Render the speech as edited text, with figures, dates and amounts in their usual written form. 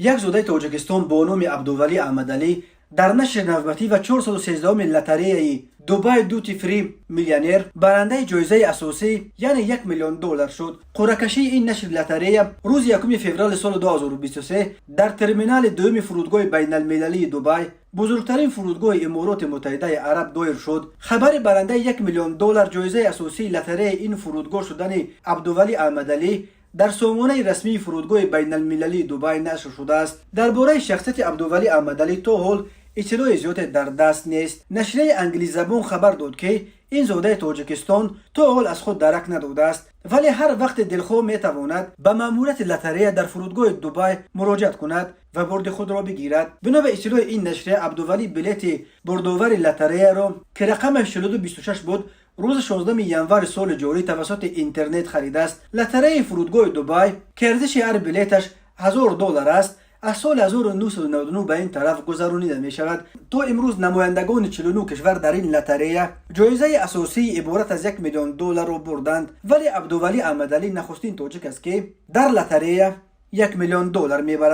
یک زوده تاجیکستان با نام عبدولی احمدعلی در نشر نوبتی و 413 لاتاری دبی دوتی فری میلیونر برنده جایزه اساسی یعنی $1,000,000 شد. قرعه‌کشی این نشر لاتاری روز 1 فوریه سال 2023 در ترمینال دوم فرودگاه بین المللی دبی، بزرگترین فرودگاه امارات متحده عرب دایر شد. خبر برنده $1,000,000 جایزه اساسی لاتاری این فرودگاه شدن عبدولی احمدعلی در سامانه رسمی فرودگاه بین المللی دبی نشر شده است. درباره شخصیت عبدولی احمدعلی تا حال اطلاع زیادی در دست نیست. نشریه انگلیسی زبان خبر داد که این زاده تاجیکستان تا حال از خود درک نداده است، ولی هر وقت دلخواه می تواند به ماموریت لاتاری در فرودگاه دبی مراجعت کند و برد خود را بگیرد. بنا به اطلاع این نشریه، عبدولی بلیت بردآور لاتاری را که رقمش 4226 بود روز 16 ینوار سال جاری توسط اینترنت خریده است. لاتاری فرودگاه دبی که ارزش هر بلیتش $1000 است از سال 1999 به این طرف گذرانیده می شود. تا امروز نمایندگان 49 کشور در این لاتاری جایزه اساسی عبارت از $1,000,000 را بردند، ولی عبدولی احمدعلی نخستین تاجیک است که در لاتاری $1,000,000 می برد.